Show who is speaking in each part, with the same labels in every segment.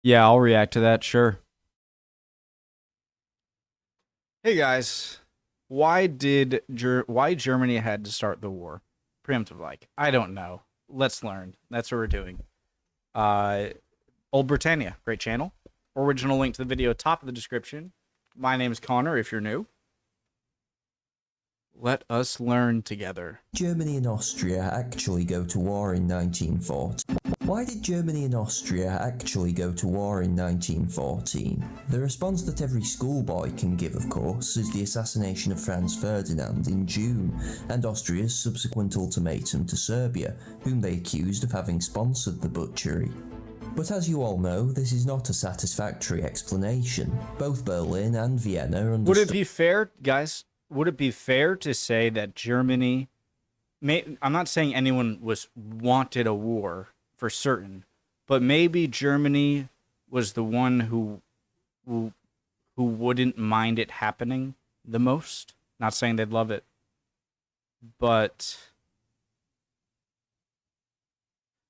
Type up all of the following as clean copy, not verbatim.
Speaker 1: Yeah, I'll react to that, sure. Hey guys, why Germany had to start the war? Preemptive like. I don't know. Let's learn. That's what we're doing. Uh Old Britannia, great channel. Original link to the video top of the description. My name is Connor if you're new. Let us learn together.
Speaker 2: Germany and Austria actually go to war in 1940. Why did Germany and Austria actually go to war in 1914? The response that every schoolboy can give, of course, is the assassination of Franz Ferdinand in June, and Austria's subsequent ultimatum to Serbia, whom they accused of having sponsored the butchery. But as you all know, this is not a satisfactory explanation. Both Berlin and Vienna understood.
Speaker 1: Would it be fair, guys? Would it be fair to say that Germany I'm not saying anyone wanted a war for certain, but maybe Germany was the one who wouldn't mind it happening the most. Not saying they'd love it, but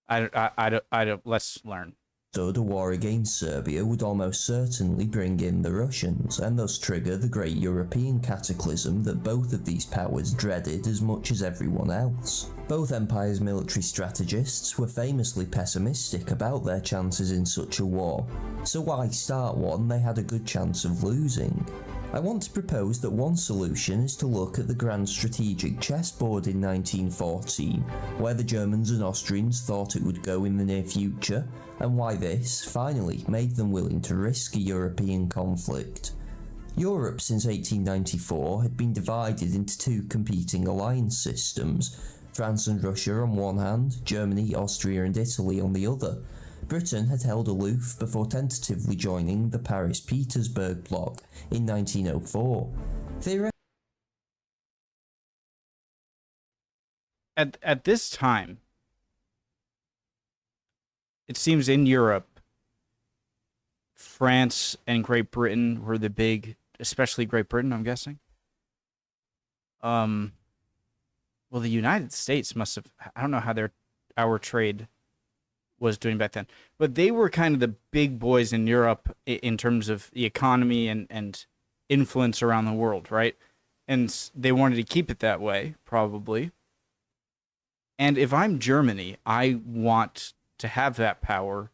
Speaker 1: I don't. Let's learn.
Speaker 2: A war against Serbia would almost certainly bring in the Russians, and thus trigger the great European cataclysm that both of these powers dreaded as much as everyone else. Both empires' military strategists were famously pessimistic about their chances in such a war, so why start one they had a good chance of losing? I want to propose that one solution is to look at the grand strategic chessboard in 1914, where the Germans and Austrians thought it would go in the near future, and why this, finally, made them willing to risk a European conflict. Europe since 1894 had been divided into two competing alliance systems, France and Russia on one hand, Germany, Austria and Italy on the other. Britain had held aloof before tentatively joining the Paris-Petersburg bloc in 1904.
Speaker 1: At this time, it seems in Europe, France and Great Britain were the big, especially Great Britain, I'm guessing. Well, the United States must have, I don't know how our trade was doing back then, but they were kind of the big boys in Europe in terms of the economy and influence around the world, right? And they wanted to keep it that way, probably. And if I'm Germany, I want to have that power.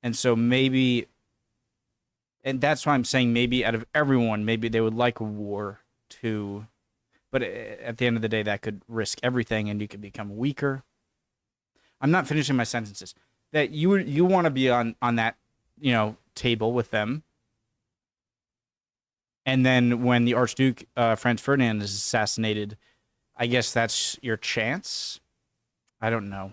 Speaker 1: And so maybe, and that's why I'm saying maybe out of everyone, maybe they would like a war too. But at the end of the day, that could risk everything and you could become weaker. I'm not finishing my sentences. That you want to be on that, table with them. And then when the Archduke Franz Ferdinand is assassinated, I guess that's your chance. I don't know.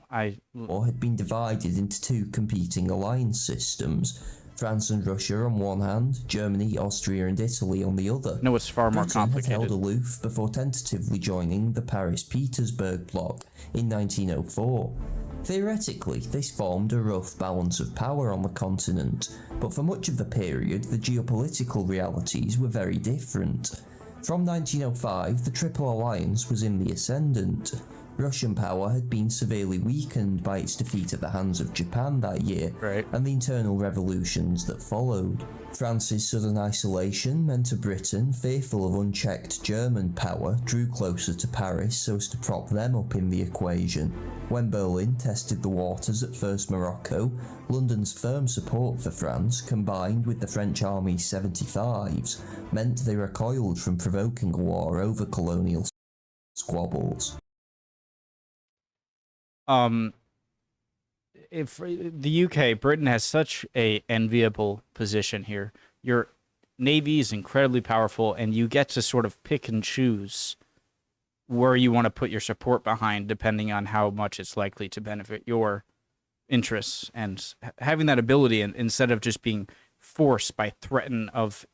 Speaker 2: War had been divided into two competing alliance systems, France and Russia on one hand, Germany, Austria and Italy on the other.
Speaker 1: No, it's far more
Speaker 2: Britain
Speaker 1: complicated.
Speaker 2: had held aloof before tentatively joining the Paris-Petersburg bloc in 1904. Theoretically, this formed a rough balance of power on the continent, but for much of the period the geopolitical realities were very different. From 1905, the Triple Alliance was in the ascendant. Russian power had been severely weakened by its defeat at the hands of Japan that year,
Speaker 1: right,
Speaker 2: and the internal revolutions that followed. France's sudden isolation meant a Britain, fearful of unchecked German power, drew closer to Paris so as to prop them up in the equation. When Berlin tested the waters at first Morocco, London's firm support for France, combined with the French Army's 75s, meant they recoiled from provoking a war over colonial squabbles.
Speaker 1: If the UK, Britain has such a enviable position here. Your navy is incredibly powerful, and you get to sort of pick and choose where you want to put your support behind, depending on how much it's likely to benefit your interests. And having that ability, instead of just being forced by threat of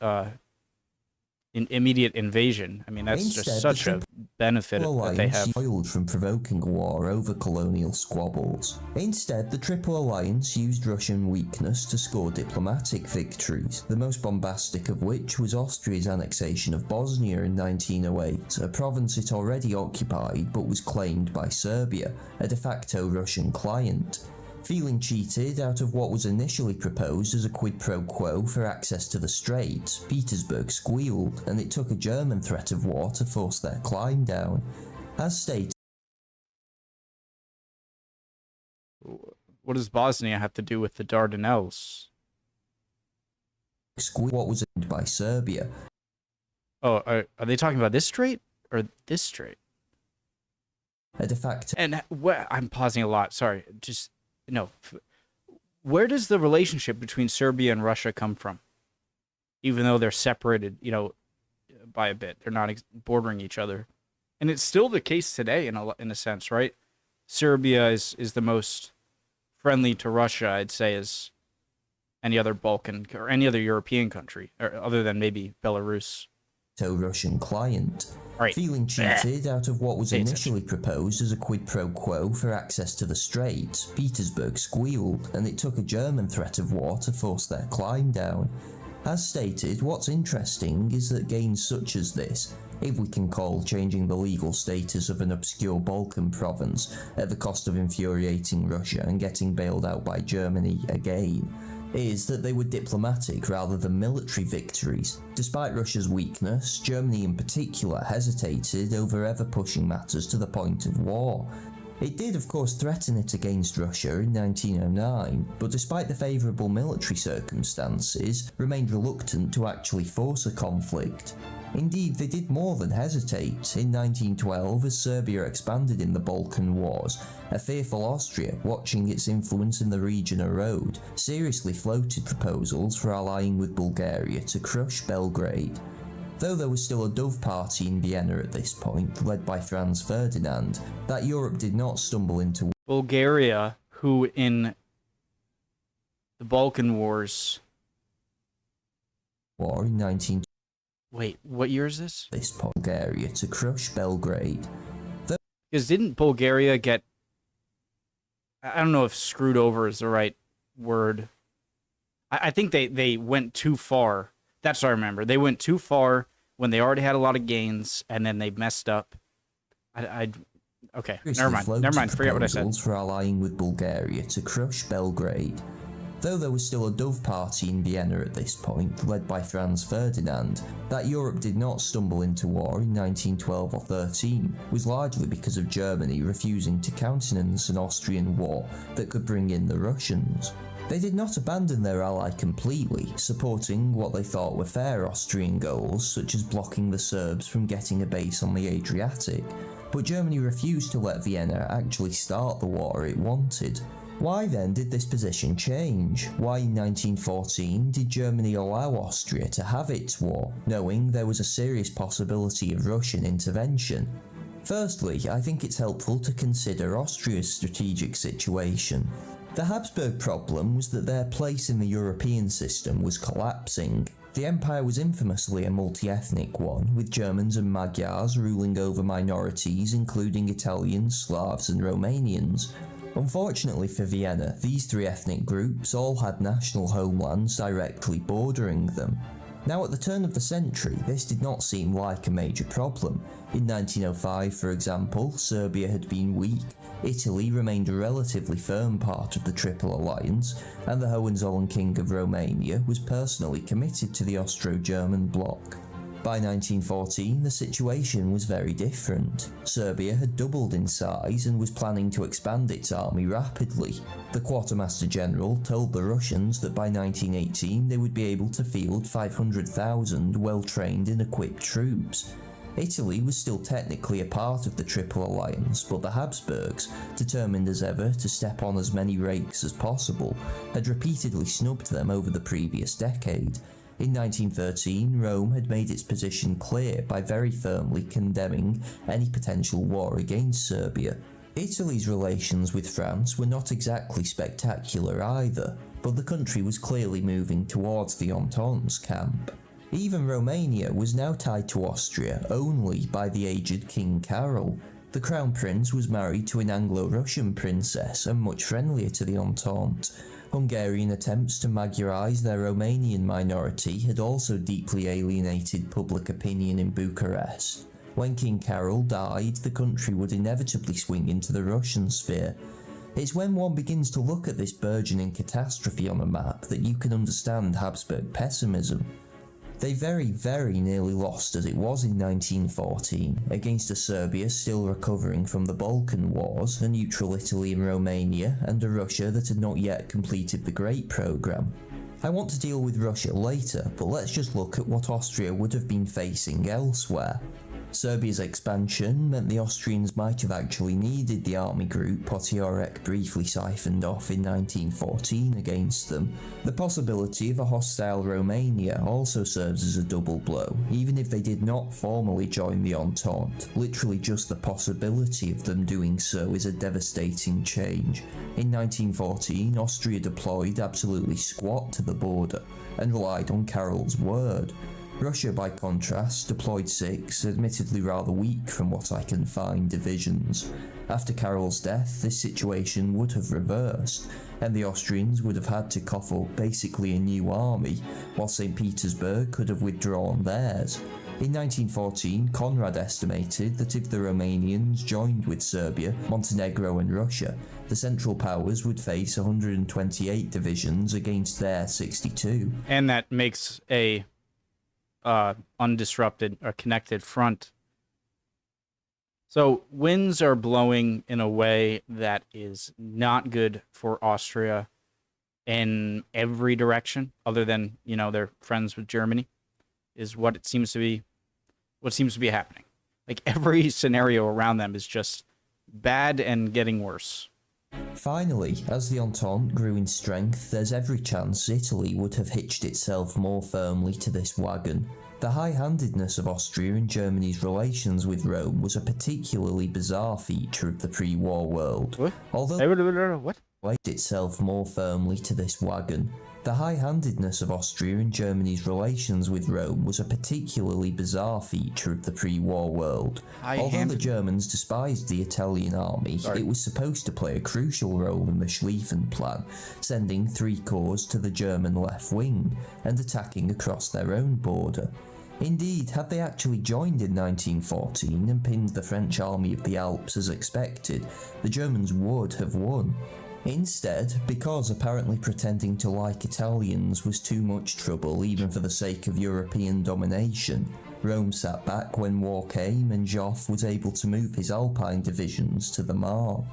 Speaker 1: immediate invasion. I mean, that's just such a benefit that they have.
Speaker 2: From provoking a war over colonial squabbles. Instead, the Triple Alliance used Russian weakness to score diplomatic victories, the most bombastic of which was Austria's annexation of Bosnia in 1908, a province it already occupied but was claimed by Serbia, a de facto Russian client. Feeling cheated out of what was initially proposed as a quid pro quo for access to the Straits, Petersburg squealed, and it took a German threat of war to force their climb down. As stated,
Speaker 1: What does Bosnia have to do with the Dardanelles?
Speaker 2: what was owned by Serbia.
Speaker 1: Oh, are they talking about this strait or this strait?
Speaker 2: A de facto.
Speaker 1: And I'm pausing a lot. Sorry. Just no. Where does the relationship between Serbia and Russia come from? Even though they're separated, by a bit, they're not bordering each other, and it's still the case today in a sense, right? Serbia is the most friendly to Russia, I'd say, as any other Balkan or any other European country, or other than maybe Belarus.
Speaker 2: Russian client.
Speaker 1: Right.
Speaker 2: Feeling cheated out of what was initially proposed as a quid pro quo for access to the Straits, Petersburg squealed, and it took a German threat of war to force their climb down. As stated, what's interesting is that gains such as this, if we can call changing the legal status of an obscure Balkan province at the cost of infuriating Russia and getting bailed out by Germany again, is that they were diplomatic rather than military victories. Despite Russia's weakness, Germany in particular hesitated over ever pushing matters to the point of war. It did of course threaten it against Russia in 1909, but despite the favourable military circumstances, remained reluctant to actually force a conflict. Indeed, they did more than hesitate. In 1912, as Serbia expanded in the Balkan Wars, a fearful Austria, watching its influence in the region erode, seriously floated proposals for allying with Bulgaria to crush Belgrade. Though there was still a Dove party in Vienna at this point, led by Franz Ferdinand, that Europe did not stumble into
Speaker 1: Bulgaria, who in the Balkan Wars...
Speaker 2: war in 19...
Speaker 1: Wait, what year is this?
Speaker 2: Bulgaria to crush Belgrade.
Speaker 1: Because didn't Bulgaria get... I don't know if screwed over is the right word. I think they went too far. That's what I remember. They went too far when they already had a lot of gains, and then they messed up. Okay, never mind. Forget what I said.
Speaker 2: For allying with Bulgaria to crush Belgrade. Though there was still a Dove party in Vienna at this point, led by Franz Ferdinand, that Europe did not stumble into war in 1912 or 13 was largely because of Germany refusing to countenance an Austrian war that could bring in the Russians. They did not abandon their ally completely, supporting what they thought were fair Austrian goals, such as blocking the Serbs from getting a base on the Adriatic, but Germany refused to let Vienna actually start the war it wanted. Why then did this position change? Why in 1914 did Germany allow Austria to have its war, knowing there was a serious possibility of Russian intervention? Firstly, I think it's helpful to consider Austria's strategic situation. The Habsburg problem was that their place in the European system was collapsing. The empire was infamously a multi-ethnic one, with Germans and Magyars ruling over minorities including Italians, Slavs and Romanians. Unfortunately for Vienna, these three ethnic groups all had national homelands directly bordering them. Now at the turn of the century, this did not seem like a major problem. In 1905, for example, Serbia had been weak, Italy remained a relatively firm part of the Triple Alliance, and the Hohenzollern King of Romania was personally committed to the Austro-German bloc. By 1914, the situation was very different. Serbia had doubled in size and was planning to expand its army rapidly. The Quartermaster General told the Russians that by 1918 they would be able to field 500,000 well-trained and equipped troops. Italy was still technically a part of the Triple Alliance, but the Habsburgs, determined as ever to step on as many rakes as possible, had repeatedly snubbed them over the previous decade. In 1913, Rome had made its position clear by very firmly condemning any potential war against Serbia. Italy's relations with France were not exactly spectacular either, but the country was clearly moving towards the Entente's camp. Even Romania was now tied to Austria only by the aged King Carol. The Crown Prince was married to an Anglo-Russian princess and much friendlier to the Entente. Hungarian attempts to Magyarize their Romanian minority had also deeply alienated public opinion in Bucharest. When King Carol died, the country would inevitably swing into the Russian sphere. It's when one begins to look at this burgeoning catastrophe on a map that you can understand Habsburg pessimism. They very, very nearly lost as it was in 1914 against a Serbia still recovering from the Balkan Wars, a neutral Italy and Romania, and a Russia that had not yet completed the Great Programme. I want to deal with Russia later, but let's just look at what Austria would have been facing elsewhere. Serbia's expansion meant the Austrians might have actually needed the army group Potiorek briefly siphoned off in 1914 against them. The possibility of a hostile Romania also serves as a double blow, even if they did not formally join the Entente. Literally just the possibility of them doing so is a devastating change. In 1914, Austria deployed absolutely squat to the border, and relied on Karol's word. Russia, by contrast, deployed 6, admittedly rather weak from what I can find, divisions. After Karol's death, this situation would have reversed, and the Austrians would have had to cough up basically a new army, while St. Petersburg could have withdrawn theirs. In 1914, Conrad estimated that if the Romanians joined with Serbia, Montenegro and Russia, the Central Powers would face 128 divisions against their 62.
Speaker 1: And that makes a undisrupted or connected front. So winds are blowing in a way that is not good for Austria in every direction, other than, you know, they're friends with Germany, is what seems to be happening. Like every scenario around them is just bad and getting worse.
Speaker 2: Finally, as the Entente grew in strength, there's every chance Italy would have hitched itself more firmly to this wagon. The high-handedness of Austria and Germany's relations with Rome was a particularly bizarre feature of the pre-war world.
Speaker 1: What?
Speaker 2: Although
Speaker 1: What?
Speaker 2: Wedged itself more firmly to this wagon. The high-handedness of Austria and Germany's relations with Rome was a particularly bizarre feature of the pre-war world. Although the Germans despised the Italian army, it was supposed to play a crucial role in the Schlieffen Plan, sending 3 corps to the German left wing, and attacking across their own border. Indeed, had they actually joined in 1914 and pinned the French army of the Alps as expected, the Germans would have won. Instead, because apparently pretending to like Italians was too much trouble even for the sake of European domination, Rome sat back when war came and Joffre was able to move his Alpine divisions to the Marne.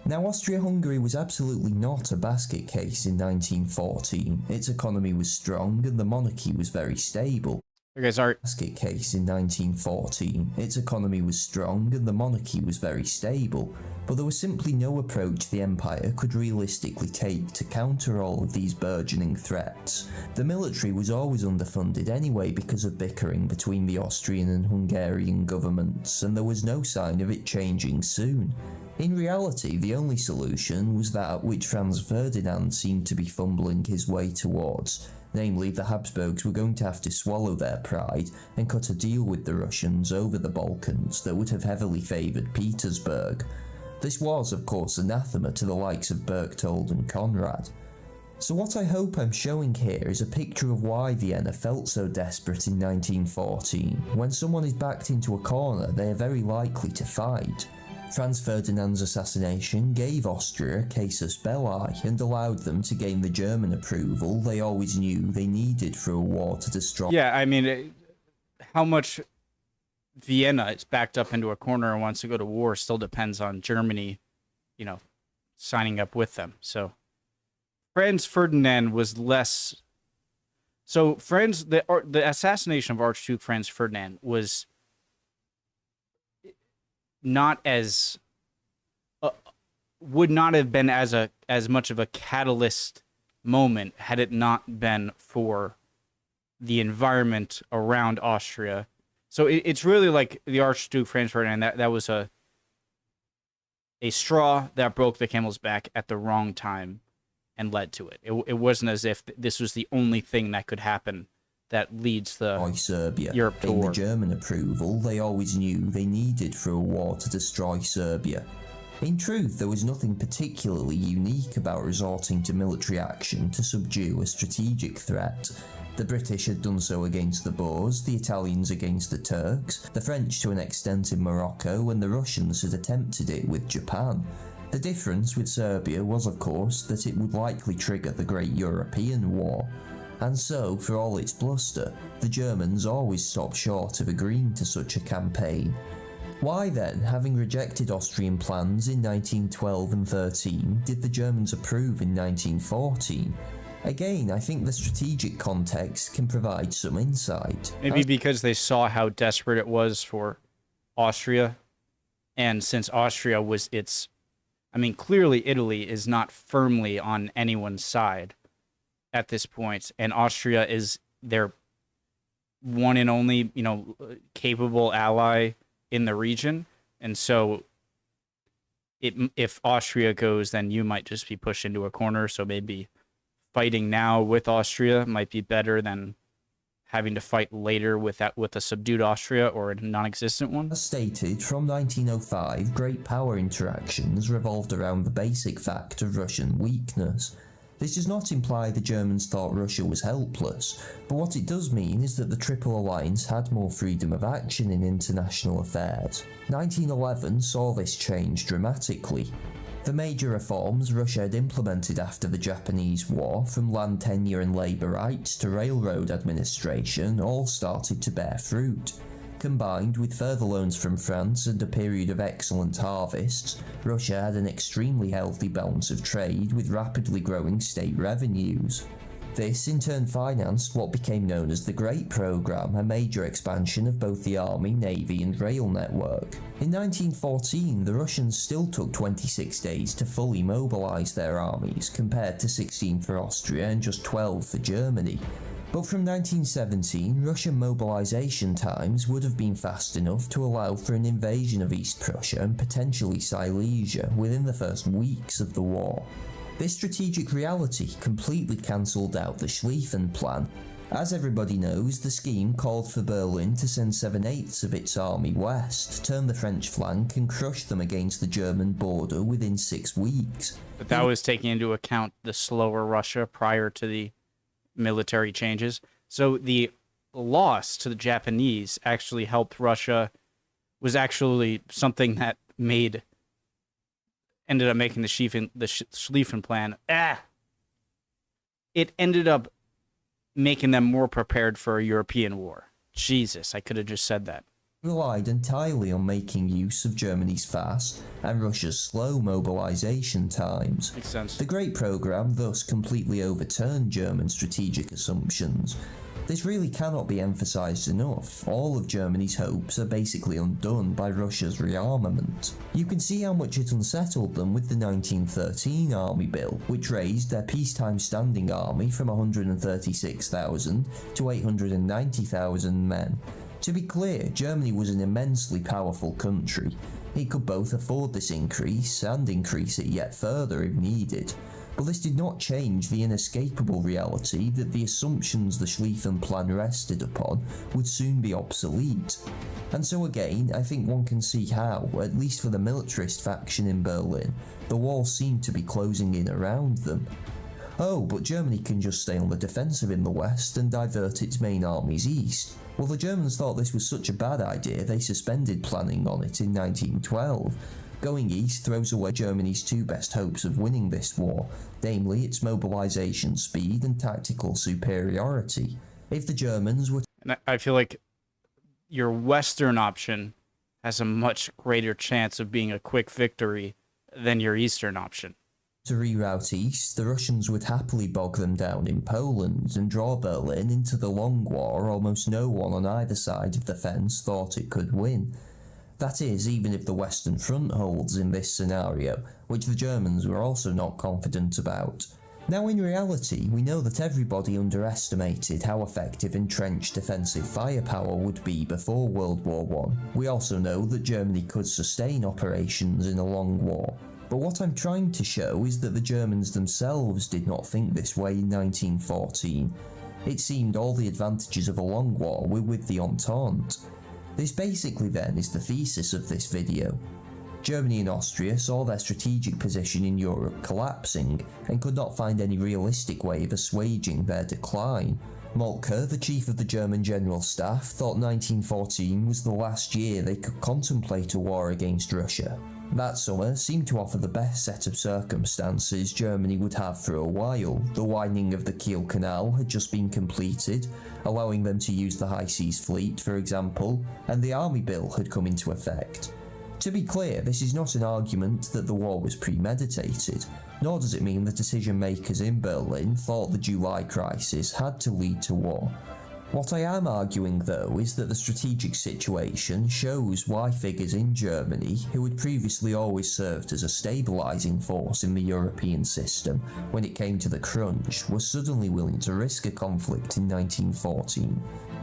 Speaker 2: Now, Austria-Hungary was absolutely not a basket case in 1914. Its economy was strong and the monarchy was very stable.
Speaker 1: Okay, sorry.
Speaker 2: Basket case in 1914. Its economy was strong and the monarchy was very stable, but there was simply no approach the empire could realistically take to counter all of these burgeoning threats. The military was always underfunded anyway because of bickering between the Austrian and Hungarian governments, and there was no sign of it changing soon. In reality, the only solution was that which Franz Ferdinand seemed to be fumbling his way towards. Namely, the Habsburgs were going to have to swallow their pride and cut a deal with the Russians over the Balkans that would have heavily favoured Petersburg. This was, of course, anathema to the likes of Berchtold and Conrad. So what I hope I'm showing here is a picture of why Vienna felt so desperate in 1914. When someone is backed into a corner, they are very likely to fight. Franz Ferdinand's assassination gave Austria a casus belli and allowed them to gain the German approval they always knew they needed for a war to destroy.
Speaker 1: Yeah, I mean, how much Vienna is backed up into a corner and wants to go to war still depends on Germany, you know, signing up with them. So Franz Ferdinand was less. So the assassination of Archduke Franz Ferdinand was not as would not have been as much of a catalyst moment had it not been for the environment around Austria. So it's really like the Archduke Franz Ferdinand. That was a straw that broke the camel's back at the wrong time and led to it. It wasn't as if this was the only thing that could happen that leads
Speaker 2: Serbia.
Speaker 1: Europe to war.
Speaker 2: The German approval they always knew they needed for a war to destroy Serbia. In truth, there was nothing particularly unique about resorting to military action to subdue a strategic threat. The British had done so against the Boers, the Italians against the Turks, the French to an extent in Morocco, and the Russians had attempted it with Japan. The difference with Serbia was, of course, that it would likely trigger the Great European War, and so, for all its bluster, the Germans always stopped short of agreeing to such a campaign. Why then, having rejected Austrian plans in 1912 and 13, did the Germans approve in 1914? Again, I think the strategic context can provide some insight.
Speaker 1: Maybe because they saw how desperate it was for Austria, and since Austria was clearly Italy is not firmly on anyone's side at this point, and Austria is their one and only, capable ally in the region, and so if Austria goes, then you might just be pushed into a corner, so maybe fighting now with Austria might be better than having to fight later with a subdued Austria or a non-existent one.
Speaker 2: As stated, from 1905, great power interactions revolved around the basic fact of Russian weakness. This does not imply the Germans thought Russia was helpless, but what it does mean is that the Triple Alliance had more freedom of action in international affairs. 1911 saw this change dramatically. The major reforms Russia had implemented after the Japanese War, from land tenure and labour rights to railroad administration, all started to bear fruit. Combined with further loans from France and a period of excellent harvests, Russia had an extremely healthy balance of trade with rapidly growing state revenues. This in turn financed what became known as the Great Programme, a major expansion of both the army, navy and rail network. In 1914, the Russians still took 26 days to fully mobilise their armies, compared to 16 for Austria and just 12 for Germany. But from 1917, Russian mobilisation times would have been fast enough to allow for an invasion of East Prussia and potentially Silesia within the first weeks of the war. This strategic reality completely cancelled out the Schlieffen Plan. As everybody knows, the scheme called for Berlin to send 7/8 of its army west, turn the French flank and crush them against the German border within 6 weeks.
Speaker 1: But that was taking into account the slower Russia prior to the military changes. So the loss to the Japanese actually helped Russia, was actually something that ended up making the Schlieffen Plan. It ended up making them more prepared for a European war. Jesus, I could have just said that.
Speaker 2: Relied entirely on making use of Germany's fast and Russia's slow mobilization times.
Speaker 1: Makes sense.
Speaker 2: The Great Programme thus completely overturned German strategic assumptions. This really cannot be emphasized enough. All of Germany's hopes are basically undone by Russia's rearmament. You can see how much it unsettled them with the 1913 Army Bill, which raised their peacetime standing army from 136,000 to 890,000 men. To be clear, Germany was an immensely powerful country. It could both afford this increase and increase it yet further if needed. But this did not change the inescapable reality that the assumptions the Schlieffen Plan rested upon would soon be obsolete. And so again, I think one can see how, at least for the militarist faction in Berlin, the wall seemed to be closing in around them. Oh, but Germany can just stay on the defensive in the west and divert its main armies east. Well, the Germans thought this was such a bad idea they suspended planning on it in 1912. Going east throws away Germany's two best hopes of winning this war, namely its mobilisation speed and tactical superiority. If the Germans were...
Speaker 1: And I feel like your western option has a much greater chance of being a quick victory than your eastern option.
Speaker 2: To reroute east, the Russians would happily bog them down in Poland and draw Berlin into the long war almost no one on either side of the fence thought it could win. That is, even if the Western Front holds in this scenario, which the Germans were also not confident about. Now in reality, we know that everybody underestimated how effective entrenched defensive firepower would be before World War I. We also know that Germany could sustain operations in a long war. But what I'm trying to show is that the Germans themselves did not think this way in 1914. It seemed all the advantages of a long war were with the Entente. This basically then is the thesis of this video. Germany and Austria saw their strategic position in Europe collapsing and could not find any realistic way of assuaging their decline. Moltke, the chief of the German General Staff, thought 1914 was the last year they could contemplate a war against Russia. That summer seemed to offer the best set of circumstances Germany would have for a while. The widening of the Kiel Canal had just been completed, allowing them to use the High Seas Fleet, for example, and the Army Bill had come into effect. To be clear, this is not an argument that the war was premeditated, nor does it mean the decision makers in Berlin thought the July crisis had to lead to war. What I am arguing, though, is that the strategic situation shows why figures in Germany, who had previously always served as a stabilising force in the European system when it came to the crunch, were suddenly willing to risk a conflict in 1914.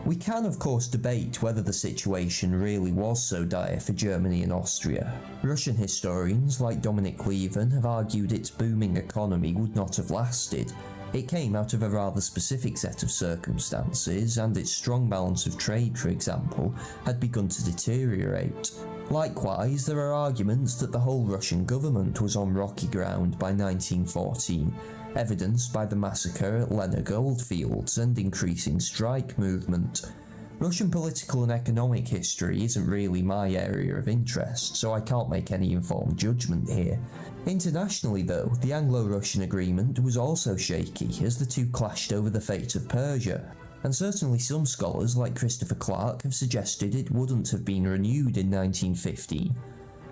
Speaker 2: We can, of course, debate whether the situation really was so dire for Germany and Austria. Russian historians like Dominic Lieven have argued its booming economy would not have lasted. It came out of a rather specific set of circumstances, and its strong balance of trade, for example, had begun to deteriorate. Likewise, there are arguments that the whole Russian government was on rocky ground by 1914, evidenced by the massacre at Lena Goldfields and increasing strike movement. Russian political and economic history isn't really my area of interest, so I can't make any informed judgment here. Internationally, though, the Anglo-Russian agreement was also shaky as the two clashed over the fate of Persia, and certainly some scholars like Christopher Clark have suggested it wouldn't have been renewed in 1915.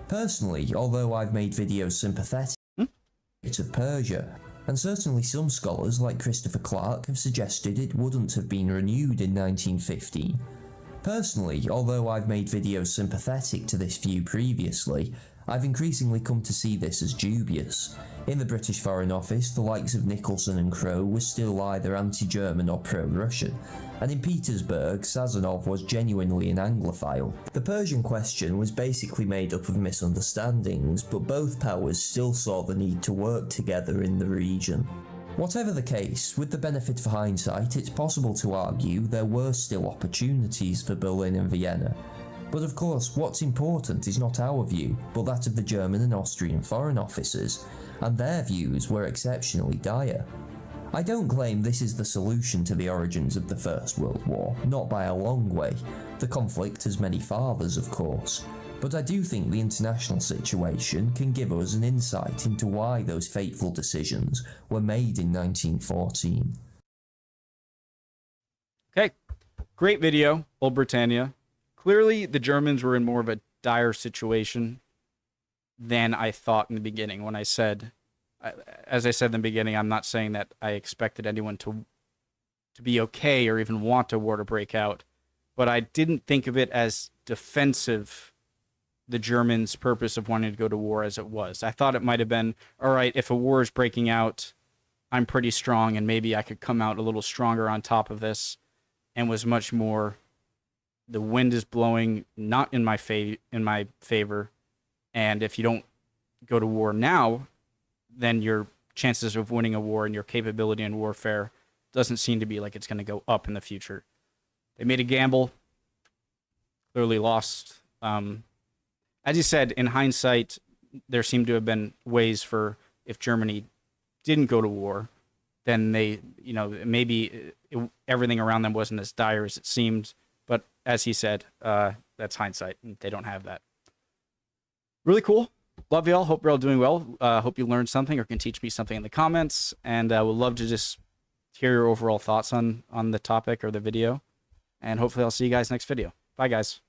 Speaker 2: Personally, although I've made videos sympathetic of Persia, and certainly some scholars like Christopher Clark have suggested it wouldn't have been renewed in 1915. Personally, although I've made videos sympathetic to this view previously, I've increasingly come to see this as dubious. In the British Foreign Office, the likes of Nicholson and Crowe were still either anti-German or pro-Russian, and in Petersburg, Sazonov was genuinely an Anglophile. The Persian question was basically made up of misunderstandings, but both powers still saw the need to work together in the region. Whatever the case, with the benefit of hindsight, it's possible to argue there were still opportunities for Berlin and Vienna. But of course, what's important is not our view, but that of the German and Austrian foreign officers, and their views were exceptionally dire. I don't claim this is the solution to the origins of the First World War, not by a long way. The conflict has many fathers, of course, but I do think the international situation can give us an insight into why those fateful decisions were made in 1914.
Speaker 1: Okay, great video, Old Britannia. Clearly, the Germans were in more of a dire situation than I thought in the beginning. When I said, as I said in the beginning, I'm not saying that I expected anyone to be okay or even want a war to break out, but I didn't think of it as defensive, the Germans' purpose of wanting to go to war, as it was. I thought it might have been, all right, if a war is breaking out, I'm pretty strong and maybe I could come out a little stronger on top of this, and was much more, the wind is blowing not in my favor, and if you don't go to war now, then your chances of winning a war and your capability in warfare doesn't seem to be like it's going to go up in the future. They made a gamble, clearly lost. As you said, in hindsight, there seemed to have been ways for, if Germany didn't go to war, then they, maybe everything around them wasn't as dire as it seemed. But as he said, that's hindsight, and they don't have that. Really cool. Love y'all. Hope you're all doing well. Hope you learned something or can teach me something in the comments. And would love to just hear your overall thoughts on the topic or the video. And hopefully I'll see you guys next video. Bye, guys.